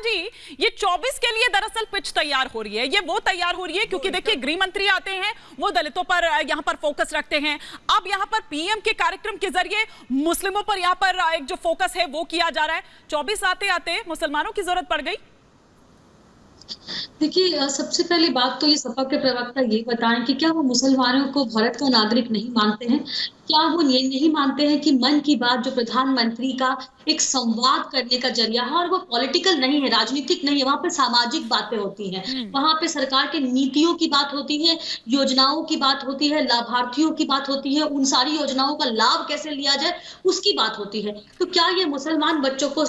जी, ये 24 के लिए दरअसल पिच तैयार हो रही है। ये वो तैयार हो रही है क्योंकि देखिए गृह मंत्री आते हैं, वो दलितों पर यहाँ पर फोकस रखते हैं। अब यहाँ पर पीएम के कार्यक्रम के जरिए मुस्लिमों पर यहाँ पर एक जो फोकस है वो किया जा रहा है। 24 आते आते मुसलमानों की जरूरत पड़ गई। देखिए, सबसे पहली बात तो ये सपा के प्रवक्ता ये बताएं कि क्या वो मुसलमानों को भारत का नागरिक नहीं मानते हैं? क्या वो ये नहीं मानते हैं कि मन की बात जो प्रधानमंत्री का एक संवाद करने का जरिया है और वो पॉलिटिकल नहीं है, राजनीतिक नहीं है, वहाँ पे सामाजिक बातें होती हैं। वहाँ पे सरकार के नीतियों की बात होती है, योजनाओं की बात होती है, लाभार्थियों की बात होती है, उन सारी योजनाओं का लाभ कैसे लिया जाए उसकी बात होती है। तो क्या ये मुसलमान बच्चों को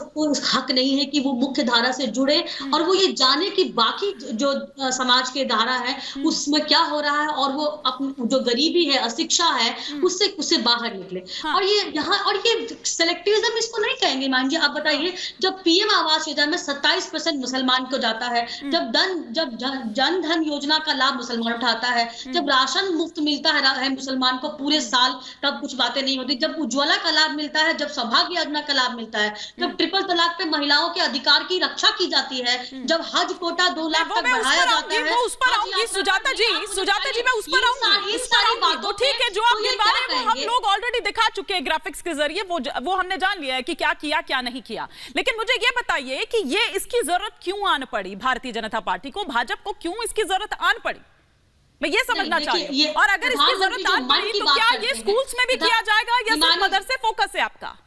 हक नहीं है कि वो मुख्य धारा से जुड़े और वो ये जाने कि बाकी जो समाज के धारा है उसमें क्या हो रहा है और वो अपनी जो गरीबी है, अशिक्षा है, उससे बाहर निकले। हाँ। और ये यहाँ और ये सेलेक्टिविज्म इसको नहीं कहेंगे। मान जी, आप बताइए, जब पीएम आवास योजना में 27% मुसलमान को जाता है, जब जन धन योजना का लाभ मुसलमान उठाता है, जब राशन मुफ्त मिलता है मुसलमान को पूरे साल, तब कुछ बातें नहीं होती। जब उज्ज्वला का लाभ मिलता है, जब सौभाग्य योजना का लाभ मिलता है, जब ट्रिपल तलाक पे महिलाओं के अधिकार की रक्षा की जाती है, जब हज कोटा 2 लाख तक बढ़ाया जाता है। उस पर आऊंगी सुजाता जी, मैं उस पर आऊंगी। इस सारी बातों ठीक है, जो आप गिनवा रहे हैं वो हम लोग ऑलरेडी दिखा चुके हैं ग्राफिक्स के जरिए, वो हमने जान लिया है कि क्या किया क्या नहीं किया। लेकिन मुझे ये बताइए कि ये इसकी जरूरत क्यों आन पड़ी भारतीय जनता पार्टी को, भाजपा को क्यों इसकी जरूरत आन पड़ी? मैं ये समझना चाहती हूँ। और अगर इसकी जरूरत आन पड़ी तो क्या ये स्कूल्स में भी किया जाएगा या सिर्फ मदरसे फोकस है आपका?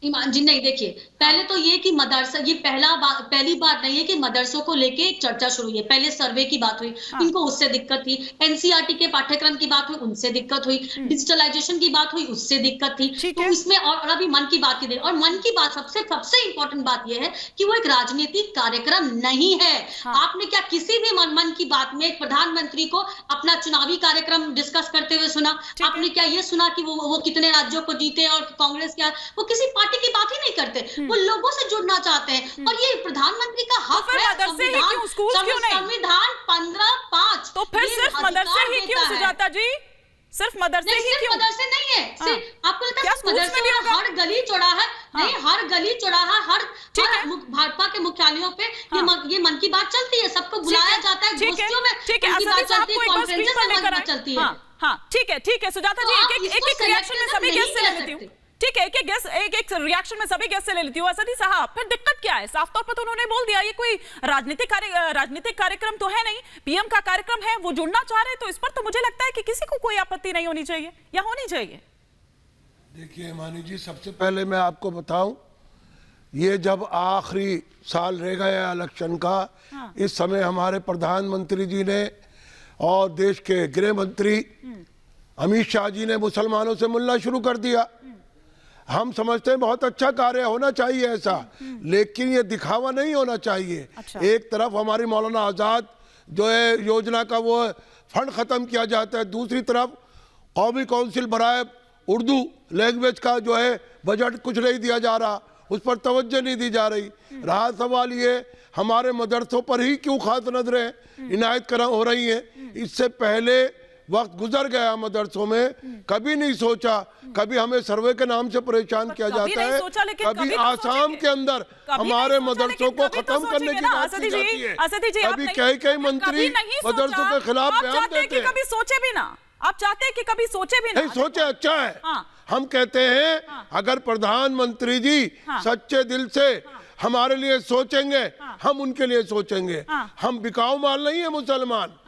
ईमान जी, नहीं, देखिए, पहले तो ये कि मदरसा, ये पहली बार नहीं है कि मदरसों को लेके एक चर्चा शुरू हुई है। पहले सर्वे की बात हुई, इनको उससे दिक्कत थी। एनसीईआरटी के पाठ्यक्रम की बात हुई, उनसे दिक्कत हुई। डिजिटलाइजेशन की बात हुई, उससे दिक्कत थी। तो इसमें और अभी मन की बात की दे, और मन की बात सबसे इंपॉर्टेंट बात यह है कि वो एक राजनीतिक कार्यक्रम नहीं है। आपने क्या किसी भी मन की बात में प्रधानमंत्री को अपना चुनावी कार्यक्रम डिस्कस करते हुए सुना? आपने क्या ये सुना कि वो कितने राज्यों को जीते और कांग्रेस क्या? वो किसी पार्टी की बात ही नहीं करते, वो लोगों से जुड़ना चाहते हैं। और ये प्रधानमंत्री का हक है। संविधान 15(5)। तो फिर सिर्फ मदरसे ही क्यों सुजाता जी? सिर्फ मदरसे ही क्यों? मदरसे नहीं है। आपको लगता है मदरसे में हर गली चौराहा नहीं, हर गली चौराहा, हर भाजपा के मुख्यालयों पे ये मन की बात चलती है। सबको बुलाया जाता है, गोष्ठियों में उनकी बात चलती है, कॉन्फ्रेंसेस में बात चलती है। हाँ, ठीक है सुजाता जी, एक रिएक्शन में सभी गेस्ट से ले लेती हूँ। ठीक है, एक रिएक्शन में सभी गेस्ट से ले लेती हूँ। असदी साहब, फिर दिक्कत क्या है? साफ तौर पर तो उन्होंने बोल दिया ये कोई राजनीतिक कार्यक्रम तो है नहीं, पीएम का कार्यक्रम है, वो जुड़ना चाह रहे, तो इस पर तो मुझे लगता है कि किसी को कोई आपत्ति नहीं होनी चाहिए या होनी चाहिए। देखिए मानी जी, सबसे पहले मैं आपको बताऊं, ये जब आखिरी साल रह गया इलेक्शन का, इस समय हमारे प्रधानमंत्री जी ने और देश के गृह मंत्री अमित शाह जी ने मुसलमानों से मिलना शुरू कर दिया। हम समझते हैं बहुत अच्छा कार्य होना चाहिए ऐसा, लेकिन ये दिखावा नहीं होना चाहिए। एक तरफ हमारी मौलाना आज़ाद जो है योजना का वो फंड खत्म किया जाता है, दूसरी तरफ कौमी काउंसिल बराए उर्दू लैंग्वेज का जो है बजट कुछ नहीं दिया जा रहा, उस पर तवज्जो नहीं दी जा रही। रहा सवाल ये हमारे मदरसों पर ही क्यों खास नजरें इनायत हो रही हैं? इससे पहले वक्त गुजर गया मदरसों में, कभी नहीं सोचा, कभी हमें सर्वे के नाम से परेशान किया जाता है, कभी आसाम के अंदर हमारे मदरसों को खत्म करने की बात की जाती है, कभी कई मंत्री मदरसों के खिलाफ बयान देते हैं। कभी सोचे भी ना, आप चाहते हैं कि कभी सोचे भी नहीं सोचे, अच्छा है। हम कहते हैं अगर प्रधानमंत्री जी सच्चे दिल से हमारे लिए सोचेंगे, हम उनके लिए सोचेंगे। हम बिकाऊ माल नहीं है मुसलमान।